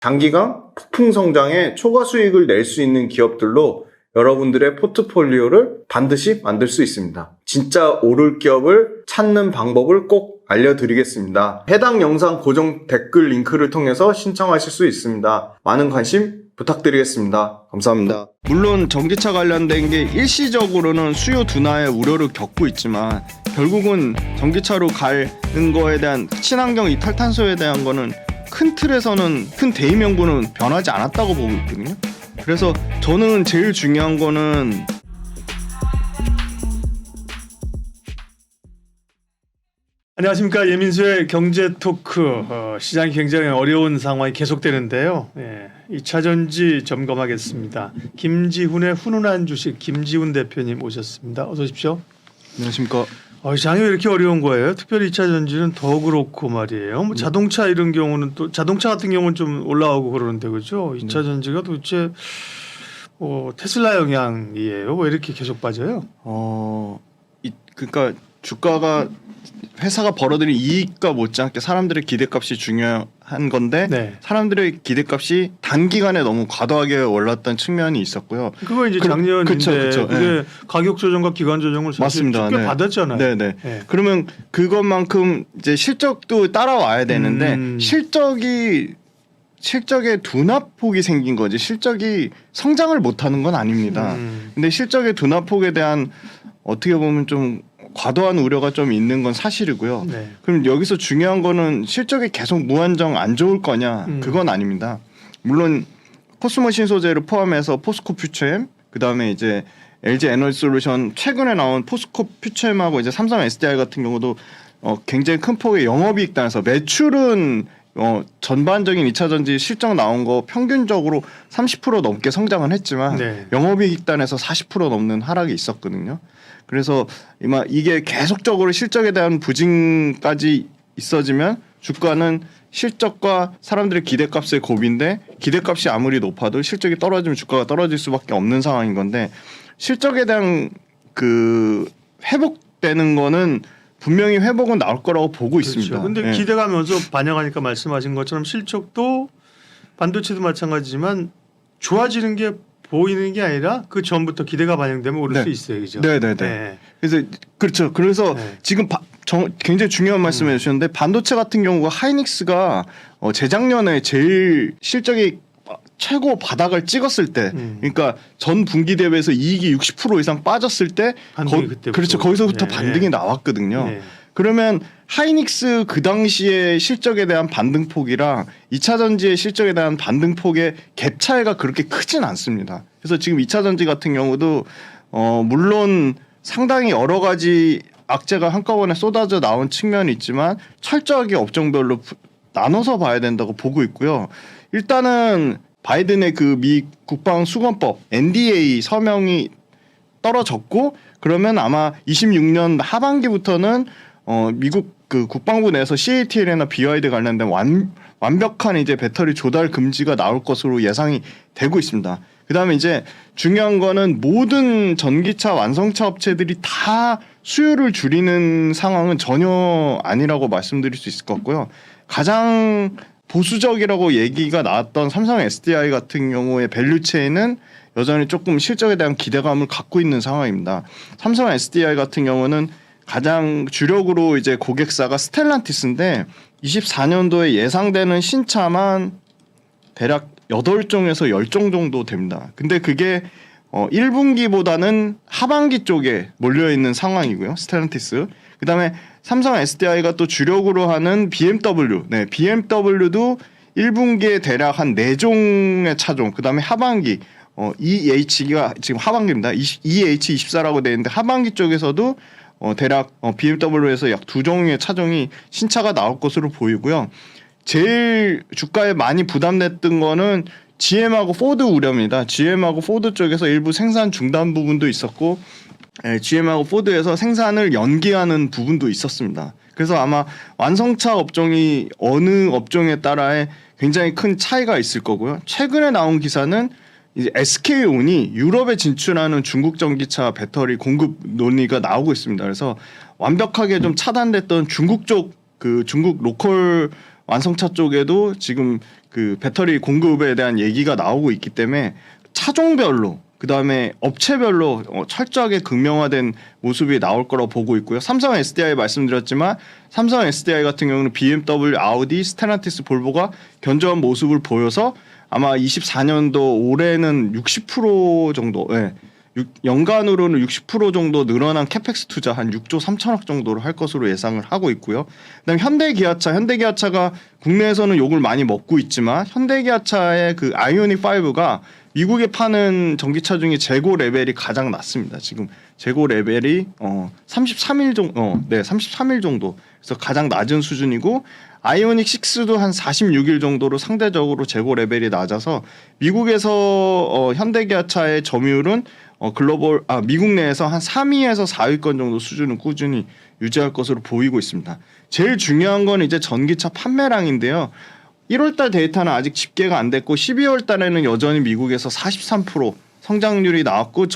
단기간 폭풍 성장에 초과 수익을 낼 수 있는 기업들로 여러분들의 포트폴리오를 반드시 만들 수 있습니다. 진짜 오를 기업을 찾는 방법을 꼭 알려드리겠습니다. 해당 영상 고정 댓글 링크를 통해서 신청하실 수 있습니다. 많은 관심 부탁드리겠습니다. 감사합니다. 물론 전기차 관련된 게 일시적으로는 수요 둔화의 우려를 겪고 있지만 결국은 전기차로 가는 거에 대한 친환경 이탈탄소에 대한 거는 큰 틀에서는 큰 대의 명분은 변하지 않았다고 보고 있거든요. 그래서 저는 제일 중요한 거는 안녕하십니까. 예민수의 경제 토크. 시장이 굉장히 어려운 상황이 계속되는데요. 2차전지 점검하겠습니다. 김지훈의 훈훈한 주식 김지훈 대표님 오셨습니다. 어서 오십시오. 안녕하십니까. 시장이 왜 이렇게 어려운 거예요? 특별히 2차전지는 더 그렇고 말이에요. 뭐 자동차 이런 경우는 또 자동차 같은 경우는 좀 올라오고 그러는데 그렇죠. 2차전지가 도대체 테슬라 영향이에요. 왜 이렇게 계속 빠져요? 그러니까 주가가 회사가 벌어들인 이익과 못지않게 사람들의 기대값이 중요한 건데 네. 사람들의 기대값이 단기간에 너무 과도하게 올랐던 측면이 있었고요. 그거 이제 작년인데 그쵸. 그게 네. 가격 조정과 기간 조정을 사실 맞습니다. 꽤 네. 받았잖아요. 네네. 네. 그러면 그것만큼 이제 실적도 따라와야 되는데 실적에 둔화폭이 생긴 거지 실적이 성장을 못하는 건 아닙니다. 근데 실적의 둔화폭에 대한 어떻게 보면 좀 과도한 우려가 좀 있는 건 사실이고요. 네. 그럼 여기서 중요한 거는 실적이 계속 무한정 안 좋을 거냐 그건 아닙니다. 물론 코스모 신소재를 포함해서 포스코 퓨처엠 그다음에 이제 LG 에너지솔루션 최근에 나온 포스코 퓨처엠하고 이제 삼성 SDI 같은 경우도 굉장히 큰 폭의 영업이익 단에서 매출은 전반적인 2차전지 실적 나온 거 평균적으로 30% 넘게 성장은 했지만 네. 영업이익 단에서 40% 넘는 하락이 있었거든요. 그래서 이게 계속적으로 실적에 대한 부진까지 있어지면 주가는 실적과 사람들의 기대값의 곱인데 기대값이 아무리 높아도 실적이 떨어지면 주가가 떨어질 수밖에 없는 상황인 건데 실적에 대한 그 회복되는 거는 분명히 회복은 나올 거라고 보고 있습니다. 그런데 네. 기대가면서 반영하니까 말씀하신 것처럼 실적도 반도체도 마찬가지지만 좋아지는 게 보이는 게 아니라 그 전부터 기대가 반영되면 오를 네. 수 있어요, 그죠? 네네네. 네. 그래서 그렇죠. 그래서 네. 지금 굉장히 중요한 말씀해 주셨는데 반도체 같은 경우가 하이닉스가 재작년에 제일 실적이 최고 바닥을 찍었을 때, 그러니까 전 분기 대비해서 이익이 60% 이상 빠졌을 때, 그렇죠. 거기서부터 네. 반등이 나왔거든요. 네. 그러면 하이닉스 그 당시에 실적에 대한 반등폭이랑 2차전지의 실적에 대한 반등폭의 갭 차이가 그렇게 크진 않습니다. 그래서 지금 2차전지 같은 경우도 물론 상당히 여러 가지 악재가 한꺼번에 쏟아져 나온 측면이 있지만 철저하게 업종별로 나눠서 봐야 된다고 보고 있고요. 일단은 바이든의 그 미 국방수권법 NDA 서명이 떨어졌고 그러면 아마 26년 하반기부터는 미국 그 국방부 내에서 CATL이나 BYD 관련된 완벽한 이제 배터리 조달 금지가 나올 것으로 예상이 되고 있습니다. 그다음에 이제 중요한 거는 모든 전기차 완성차 업체들이 다 수요를 줄이는 상황은 전혀 아니라고 말씀드릴 수 있을 것 같고요. 가장 보수적이라고 얘기가 나왔던 삼성 SDI 같은 경우의 밸류체인은 여전히 조금 실적에 대한 기대감을 갖고 있는 상황입니다. 삼성 SDI 같은 경우는 가장 주력으로 이제 고객사가 스텔란티스인데 24년도에 예상되는 신차만 대략 8종에서 10종 정도 됩니다. 근데 그게 1분기보다는 하반기 쪽에 몰려 있는 상황이고요. 스텔란티스. 그다음에 삼성 SDI가 또 주력으로 하는 BMW. 네, BMW도 1분기에 대략 한 4종의 차종. 그다음에 하반기 EH가 지금 하반기입니다. EH24라고 되어 있는데 하반기 쪽에서도 대략 BMW에서 약 2종의 차종이 신차가 나올 것으로 보이고요. 제일 주가에 많이 부담됐던 거는 GM하고 포드 우려입니다. GM하고 포드 쪽에서 일부 생산 중단 부분도 있었고 GM하고 포드에서 생산을 연기하는 부분도 있었습니다. 그래서 아마 완성차 업종이 어느 업종에 따라에 굉장히 큰 차이가 있을 거고요. 최근에 나온 기사는 이제 SK온이 유럽에 진출하는 중국 전기차 배터리 공급 논의가 나오고 있습니다. 그래서 완벽하게 좀 차단됐던 중국 쪽 그 중국 로컬 완성차 쪽에도 지금 그 배터리 공급에 대한 얘기가 나오고 있기 때문에 차종별로 그다음에 업체별로 철저하게 극명화된 모습이 나올 거라고 보고 있고요. 삼성 SDI 말씀드렸지만 삼성 SDI 같은 경우는 BMW, 아우디, 스텔란티스, 볼보가 견조한 모습을 보여서 아마 24년도 올해는 60% 정도, 연간으로는 60% 정도 늘어난 캐펙스 투자 한 6조 3천억 정도를 할 것으로 예상을 하고 있고요. 그다음에 현대기아차가 국내에서는 욕을 많이 먹고 있지만 현대기아차의 그 아이오닉 5가 미국에 파는 전기차 중에 재고 레벨이 가장 낮습니다. 지금 재고 레벨이 33일 정도, 33일 정도. 그래서 가장 낮은 수준이고 아이오닉 6도 한 46일 정도로 상대적으로 재고 레벨이 낮아서 미국에서 현대기아차의 점유율은 미국 내에서 한 3위에서 4위권 정도 수준을 꾸준히 유지할 것으로 보이고 있습니다. 제일 중요한 건 이제 전기차 판매량인데요. 1월달 데이터는 아직 집계가 안 됐고 12월 달에는 여전히 미국에서 43% 성장률이 나왔고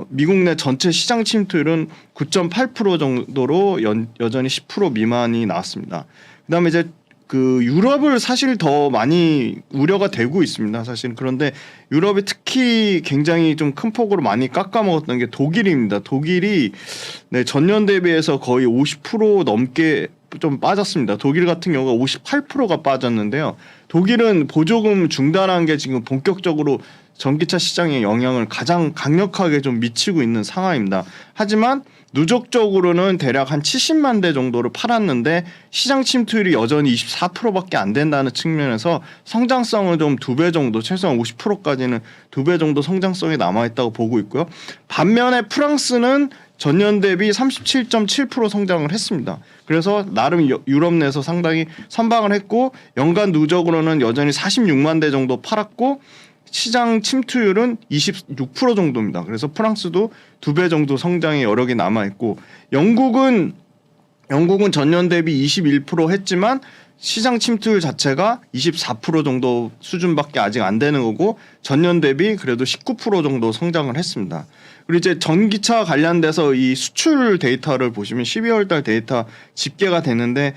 미국 내 전체 시장 침투율은 9.8% 정도로 여전히 10% 미만이 나왔습니다. 그다음에 이제 그 유럽을 사실 더 많이 우려가 되고 있습니다. 사실 그런데 유럽이 특히 굉장히 좀 큰 폭으로 많이 깎아먹었던 게 독일입니다. 독일이 전년 대비해서 거의 50% 넘게 좀 빠졌습니다. 독일 같은 경우가 58%가 빠졌는데요. 독일은 보조금 중단한 게 지금 본격적으로 전기차 시장에 영향을 가장 강력하게 좀 미치고 있는 상황입니다. 하지만 누적적으로는 대략 한 70만 대 정도를 팔았는데 시장 침투율이 여전히 24%밖에 안 된다는 측면에서 성장성을 좀 2배 정도, 최소한 50%까지는 2배 정도 성장성이 남아있다고 보고 있고요. 반면에 프랑스는 전년 대비 37.7% 성장을 했습니다. 그래서 나름 유럽 내에서 상당히 선방을 했고 연간 누적으로는 여전히 46만 대 정도 팔았고 시장 침투율은 26% 정도입니다. 그래서 프랑스도 2배 정도 성장의 여력이 남아있고 영국은 전년 대비 21% 했지만 시장 침투율 자체가 24% 정도 수준밖에 아직 안 되는 거고 전년 대비 그래도 19% 정도 성장을 했습니다. 그리고 이제 전기차 관련돼서 이 수출 데이터를 보시면 12월 달 데이터 집계가 되는데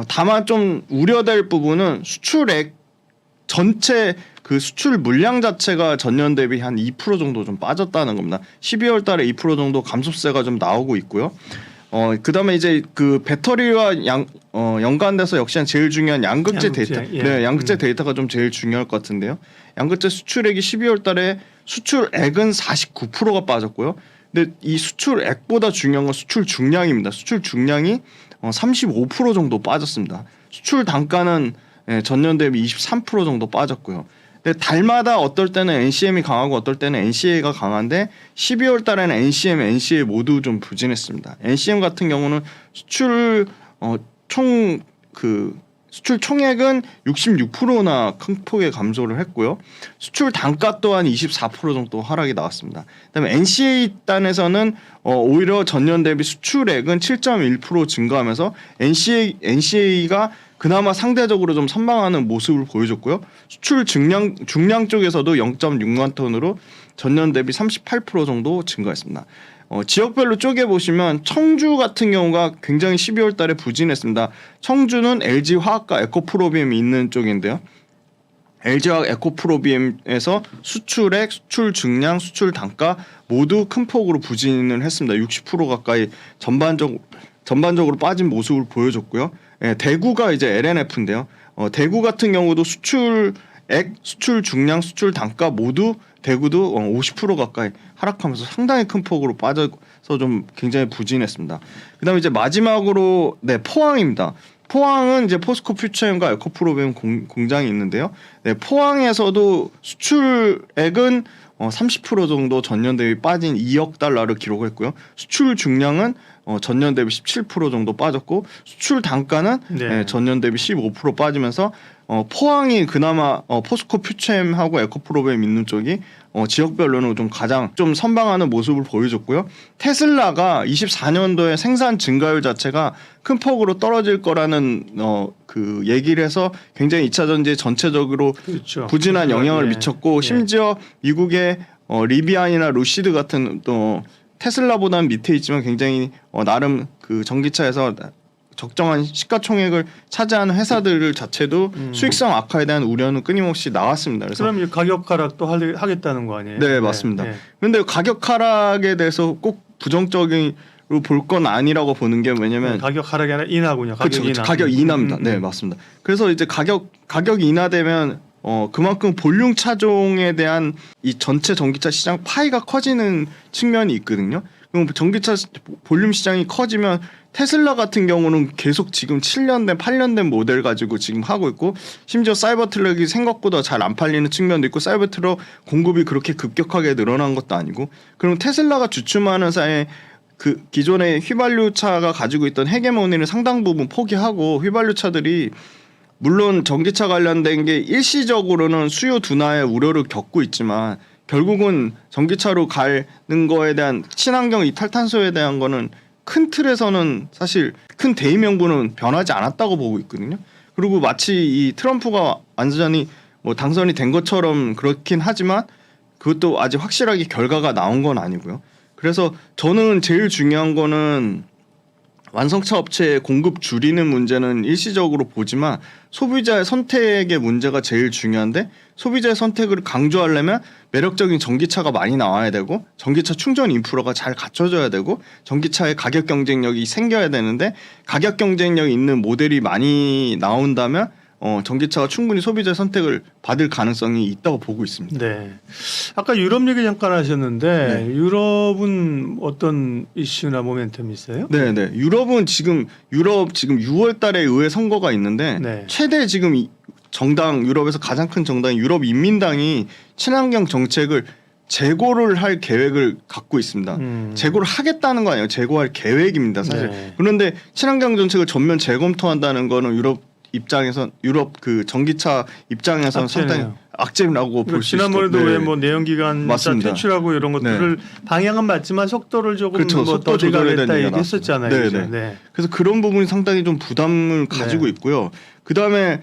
다만 좀 우려될 부분은 수출액 전체 그 수출 물량 자체가 전년 대비 한 2% 정도 좀 빠졌다는 겁니다. 12월 달에 2% 정도 감소세가 좀 나오고 있고요. 그다음에 이제 그 배터리와 연관돼서 역시나 제일 중요한 양극재 데이터. 양극재 데이터가 좀 제일 중요할 것 같은데요. 양극재 수출액이 12월 달에 수출액은 49%가 빠졌고요. 근데 이 수출액보다 중요한 건 수출 중량입니다. 수출 중량이 35% 정도 빠졌습니다. 수출 단가는 전년 대비 23% 정도 빠졌고요. 근데 달마다 어떨 때는 NCM이 강하고 어떨 때는 NCA가 강한데 12월 달에는 NCM, NCA 모두 좀 부진했습니다. NCM 같은 경우는 수출 수출 총액은 66%나 큰 폭의 감소를 했고요. 수출 단가 또한 24% 정도 하락이 나왔습니다. 그다음에 NCA 단에서는 오히려 전년 대비 수출액은 7.1% 증가하면서 NCA가 그나마 상대적으로 좀 선방하는 모습을 보여줬고요. 수출 중량 쪽에서도 0.6만 톤으로 전년 대비 38% 정도 증가했습니다. 지역별로 쪼개보시면 청주 같은 경우가 굉장히 12월 달에 부진했습니다. 청주는 LG화학과 에코프로비엠이 있는 쪽인데요. LG화학 에코프로비엠에서 수출액, 수출 중량, 수출 단가 모두 큰 폭으로 부진을 했습니다. 60% 가까이 전반적으로 빠진 모습을 보여줬고요. 대구가 이제 LNF인데요. 대구 같은 경우도 수출액, 수출 중량, 수출 단가 모두 대구도 50% 가까이 하락하면서 상당히 큰 폭으로 빠져서 좀 굉장히 부진했습니다. 그다음에 이제 마지막으로 포항입니다. 포항은 이제 포스코 퓨처엠과 에코프로비엠 공장이 있는데요. 포항에서도 수출액은 30% 정도 전년 대비 빠진 2억 달러를 기록했고요. 수출 중량은 전년 대비 17% 정도 빠졌고 수출 단가는 전년 대비 15% 빠지면서 포항이 그나마 포스코 퓨처엠하고 에코프로비엠 있는 쪽이 지역별로는 좀 가장 좀 선방하는 모습을 보여줬고요. 테슬라가 24년도에 생산 증가율 자체가 큰 폭으로 떨어질 거라는 그 얘기를 해서 굉장히 2차 전지에 전체적으로 그렇죠. 부진한 영향을 미쳤고 심지어 미국의 리비안이나 루시드 같은 또 테슬라보다는 밑에 있지만 굉장히 나름 그 전기차에서 적정한 시가총액을 차지하는 회사들 자체도 수익성 악화에 대한 우려는 끊임없이 나왔습니다. 그래서 그럼 가격 하락도 하겠다는 거 아니에요? 네, 맞습니다. 그런데 가격 하락에 대해서 꼭 부정적으로 볼 건 아니라고 보는 게 왜냐면 가격 하락이 아니라 인하군요. 가격 그렇죠, 인하. 가격 인하입니다. 네, 맞습니다. 그래서 이제 가격 인하되면 그만큼 볼륨 차종에 대한 이 전체 전기차 시장 파이가 커지는 측면이 있거든요. 그럼 전기차 볼륨 시장이 커지면 테슬라 같은 경우는 계속 지금 7년 된 8년 된 모델 가지고 지금 하고 있고 심지어 사이버 트럭이 생각보다 잘 안 팔리는 측면도 있고 사이버 트럭 공급이 그렇게 급격하게 늘어난 것도 아니고 그럼 테슬라가 주춤하는 사이에 그 기존의 휘발유 차가 가지고 있던 헤게모니를 상당 부분 포기하고 휘발유 차들이 물론 전기차 관련된 게 일시적으로는 수요 둔화의 우려를 겪고 있지만 결국은 전기차로 가는 거에 대한 친환경 이탈탄소에 대한 거는 큰 틀에서는 사실 큰 대의 명분은 변하지 않았다고 보고 있거든요. 그리고 마치 이 트럼프가 완전히 뭐 당선이 된 것처럼 그렇긴 하지만 그것도 아직 확실하게 결과가 나온 건 아니고요. 그래서 저는 제일 중요한 거는 완성차 업체의 공급 줄이는 문제는 일시적으로 보지만 소비자의 선택의 문제가 제일 중요한데 소비자의 선택을 강조하려면 매력적인 전기차가 많이 나와야 되고 전기차 충전 인프라가 잘 갖춰져야 되고 전기차의 가격 경쟁력이 생겨야 되는데 가격 경쟁력이 있는 모델이 많이 나온다면 전기차가 충분히 소비자의 선택을 받을 가능성이 있다고 보고 있습니다. 네. 아까 유럽 얘기 잠깐 하셨는데 네. 유럽은 어떤 이슈나 모멘텀이 있어요? 네. 유럽 지금 6월달에 의회 선거가 있는데 네. 최대 지금 정당 유럽에서 가장 큰 정당인 유럽 인민당이 친환경 정책을 재고를 할 계획을 갖고 있습니다. 재고를 하겠다는 거 아니에요. 재고할 계획입니다. 사실. 네. 그런데 친환경 정책을 전면 재검토한다는 거는 유럽 그 전기차 입장에서는 상당히 악재라고 볼 수 있습니다. 지난번에도 왜 뭐 내연기관 맞습니다. 퇴출하고 이런 것들을 방향은 맞지만 속도를 조금 그렇죠. 뭐 속도 조절해야 더디가겠다 되는 얘기했었잖아요. 네네. 그죠? 네. 그래서 그런 부분이 상당히 좀 부담을 가지고 있고요. 그 다음에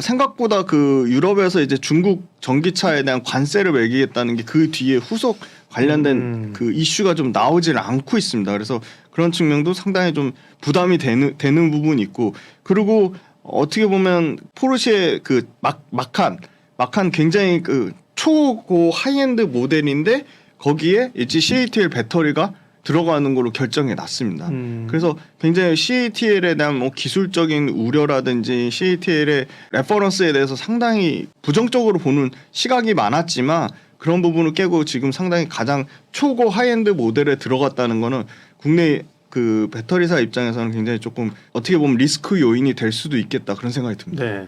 생각보다 그 유럽에서 이제 중국 전기차에 대한 관세를 매기겠다는 게 그 뒤에 후속 관련된 그 이슈가 좀 나오질 않고 있습니다. 그래서 그런 측면도 상당히 좀 부담이 되는 부분이 있고 그리고 어떻게 보면 포르쉐 그 마칸 굉장히 그 초고 하이엔드 모델인데 거기에 이제 CATL 배터리가 들어가는 걸로 결정이 났습니다. 그래서 굉장히 CATL에 대한 뭐 기술적인 우려라든지 CATL의 레퍼런스에 대해서 상당히 부정적으로 보는 시각이 많았지만 그런 부분을 깨고 지금 상당히 가장 초고 하이엔드 모델에 들어갔다는 거는 국내 그 배터리사 입장에서는 굉장히 조금 어떻게 보면 리스크 요인이 될 수도 있겠다 그런 생각이 듭니다. 네.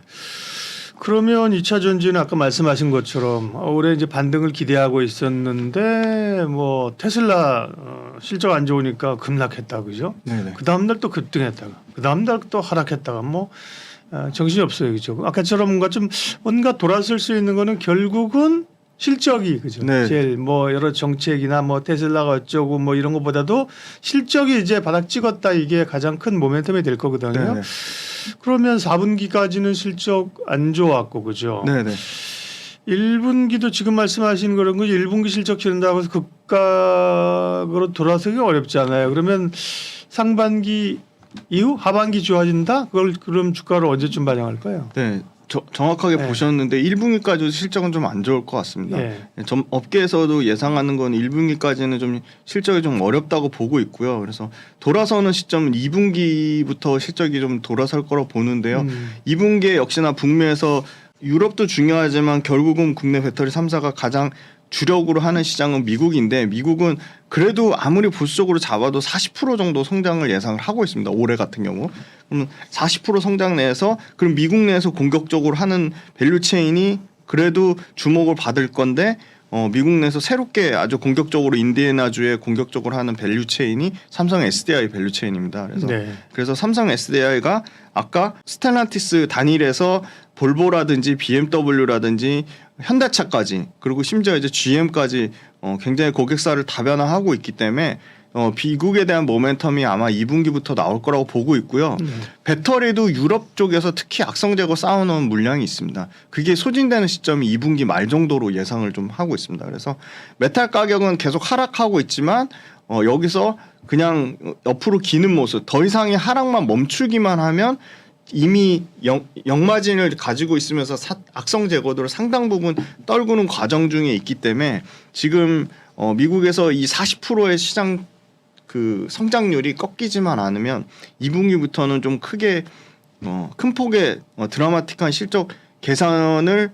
그러면 2차 전지는 아까 말씀하신 것처럼 올해 이제 반등을 기대하고 있었는데 뭐 테슬라 실적 안 좋으니까 급락했다 그죠? 네네. 그 다음 날 또 급등했다가 그 다음 날 또 하락했다가 뭐 정신이 없어요 그죠? 아까처럼 뭔가 돌아설 수 있는 거는 결국은 실적이 그죠. 네. 제일 뭐 여러 정책이나 뭐 테슬라가 어쩌고 뭐 이런 것보다도 실적이 이제 바닥 찍었다 이게 가장 큰 모멘텀이 될 거거든요. 네네. 그러면 4분기까지는 실적 안 좋았고 그죠. 네네. 1분기도 지금 말씀하신 그런 거 1분기 실적 치른다고 해서 급각으로 돌아서기 어렵잖아요. 그러면 상반기 이후 하반기 좋아진다? 그럼 주가를 언제쯤 반영할까요? 네. 정확하게 네. 보셨는데 1분기까지도 실적은 좀 안 좋을 것 같습니다. 네. 업계에서도 예상하는 건 1분기까지는 좀 실적이 좀 어렵다고 보고 있고요. 그래서 돌아서는 시점은 2분기부터 실적이 좀 돌아설 거라고 보는데요. 2분기에 역시나 북미에서 유럽도 중요하지만 결국은 국내 배터리 3사가 가장 주력으로 하는 시장은 미국인데 미국은 그래도 아무리 보수적으로 잡아도 40% 정도 성장을 예상을 하고 있습니다. 올해 같은 경우. 그럼 40% 성장 내에서 그럼 미국 내에서 공격적으로 하는 밸류 체인이 그래도 주목을 받을 건데 미국 내에서 새롭게 아주 공격적으로 인디애나주에 공격적으로 하는 밸류 체인이 삼성 SDI 밸류 체인입니다. 그래서 삼성 SDI가 아까 스텔란티스 단일에서 볼보라든지 BMW라든지 현대차까지 그리고 심지어 이제 GM까지 굉장히 고객사를 다변화하고 있기 때문에 미국에 대한 모멘텀이 아마 2분기부터 나올 거라고 보고 있고요. 배터리도 유럽 쪽에서 특히 악성 재고 쌓아놓은 물량이 있습니다. 그게 소진되는 시점이 2분기 말 정도로 예상을 좀 하고 있습니다. 그래서 메탈 가격은 계속 하락하고 있지만 여기서 그냥 옆으로 기는 모습, 더 이상의 하락만 멈추기만 하면 이미 역마진을 가지고 있으면서 악성 제거도를 상당 부분 떨구는 과정 중에 있기 때문에 지금 미국에서 이 40%의 시장 그 성장률이 꺾이지만 않으면 2분기부터는 좀 크게 큰 폭의 드라마틱한 실적 개선을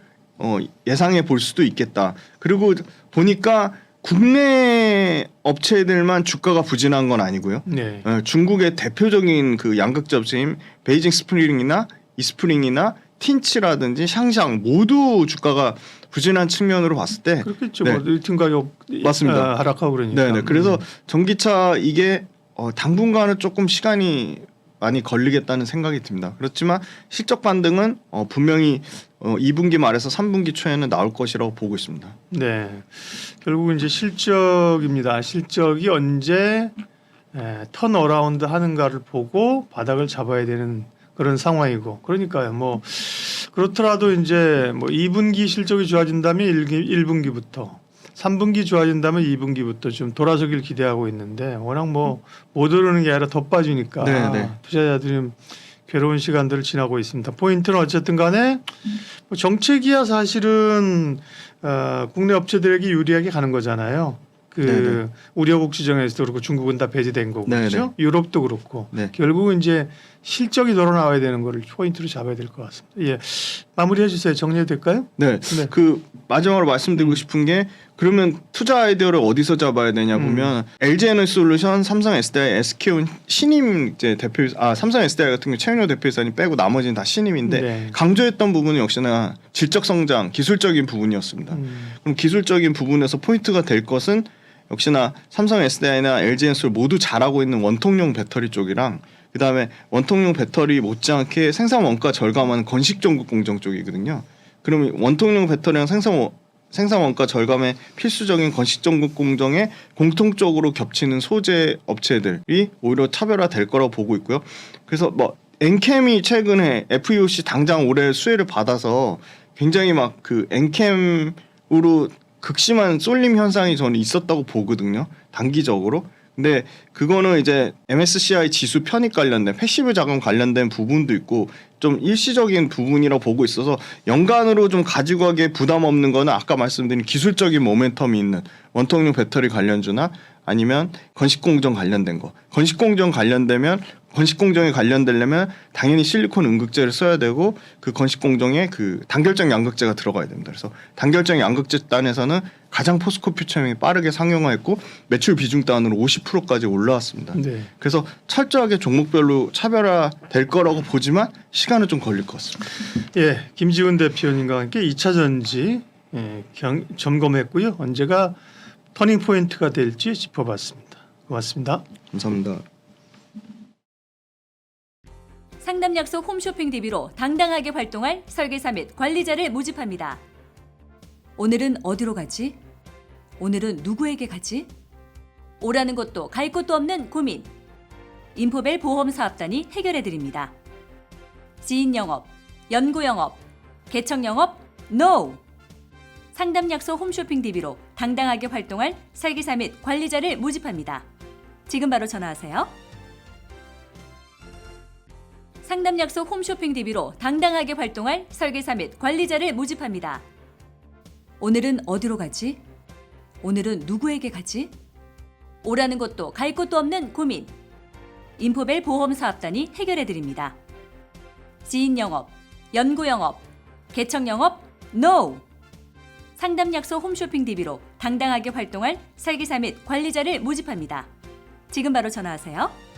예상해 볼 수도 있겠다. 그리고 보니까 국내 업체들만 주가가 부진한 건 아니고요. 네. 중국의 대표적인 그 양극재 업체인 베이징 스프링이나 이스프링이나 틴치라든지 샹샹 모두 주가가 부진한 측면으로 봤을 때 그렇겠죠. 네. 뭐 리튬 가격 맞습니다. 하락하고 그러니까. 네네. 그래서 전기차 이게 당분간은 조금 시간이 많이 걸리겠다는 생각이 듭니다. 그렇지만 실적 반등은 분명히 2분기 말에서 3분기 초에는 나올 것이라고 보고 있습니다. 네. 결국은 이제 실적입니다. 실적이 언제 턴 어라운드 하는가를 보고 바닥을 잡아야 되는 그런 상황이고, 그러니까요. 뭐 그렇더라도 이제 뭐 2분기 실적이 좋아진다면 1분기부터 3분기 좋아진다면 2분기부터 좀 돌아서길 기대하고 있는데 워낙 뭐 못 오르는 게 아니라 더 빠지니까 네. 투자자들이 좀 괴로운 시간들을 지나고 있습니다. 포인트는 어쨌든 간에 뭐 정책이야 사실은 국내 업체들에게 유리하게 가는 거잖아요. 그 네네. 우려국 지정에서도 그렇고 중국은 다 배제된 거고 네네. 그렇죠? 유럽도 그렇고 네. 결국은 이제 실적이 늘어 나와야 되는 거를 포인트로 잡아야 될 것 같습니다. 예, 마무리해 주세요. 정리해도 될까요? 네. 네. 그 마지막으로 말씀드리고 싶은 게 그러면 투자 아이디어를 어디서 잡아야 되냐 보면 LG에너지솔루션, 삼성 SDI, SK온 신임 이제 삼성 SDI 같은 경우 최은효 대표이사님 빼고 나머지는 다 신임인데 네. 강조했던 부분은 역시나 질적 성장, 기술적인 부분이었습니다. 그럼 기술적인 부분에서 포인트가 될 것은 역시나 삼성 SDI나 LG에너지솔 모두 잘하고 있는 원통용 배터리 쪽이랑 그다음에 원통용 배터리 못지않게 생산 원가 절감하는 건식 전국 공정 쪽이거든요. 그러면 원통용 배터리랑 생산 원가 절감에 필수적인 건식 전국 공정에 공통적으로 겹치는 소재 업체들이 오히려 차별화될 거라고 보고 있고요. 그래서 뭐 엔캠이 최근에 FEOC 당장 올해 수혜를 받아서 굉장히 막 그 엔캠으로 극심한 쏠림 현상이 저는 있었다고 보거든요. 단기적으로. 근데 그거는 이제 MSCI 지수 편입 관련된 패시브 자금 관련된 부분도 있고 좀 일시적인 부분이라고 보고 있어서 연간으로 좀 가지고 가기에 부담 없는 거는 아까 말씀드린 기술적인 모멘텀이 있는 원통용 배터리 관련주나 아니면 건식공정 관련된 거. 건식공정에 관련되려면 당연히 실리콘 음극재를 써야 되고 그 건식공정에 그 단결적 양극재가 들어가야 됩니다. 그래서 단결적 양극재 단에서는 가장 포스코 퓨처형이 빠르게 상용화했고 매출 비중 단으로 50%까지 올라왔습니다. 네. 그래서 철저하게 종목별로 차별화 될 거라고 보지만 시간은 좀 걸릴 것 같습니다. 예, 김지훈 대표님과 함께 2차 전지 점검했고요. 언제가 터닝 포인트가 될지 짚어봤습니다. 고맙습니다. 감사합니다. 상담 약속 홈쇼핑 DB로 당당하게 활동할 설계사 및 관리자를 모집합니다. 오늘은 어디로 가지? 오늘은 누구에게 가지? 오라는 곳도 갈 곳도 없는 고민. 인포벨 보험사업단이 해결해드립니다. 지인 영업, 연구 영업, 개척 영업, NO! 상담 약속 홈쇼핑 DB로 당당하게 활동할 설계사 및 관리자를 모집합니다. 지금 바로 전화하세요. 상담 약속 홈쇼핑 DB로 당당하게 활동할 설계사 및 관리자를 모집합니다. 오늘은 어디로 가지? 오늘은 누구에게 가지? 오라는 곳도 갈 곳도 없는 고민. 인포벨 보험사업단이 해결해드립니다. 지인 영업, 연구 영업, 개척 영업, NO! 상담 약속 홈쇼핑 DB로 당당하게 활동할 설계사 및 관리자를 모집합니다. 지금 바로 전화하세요.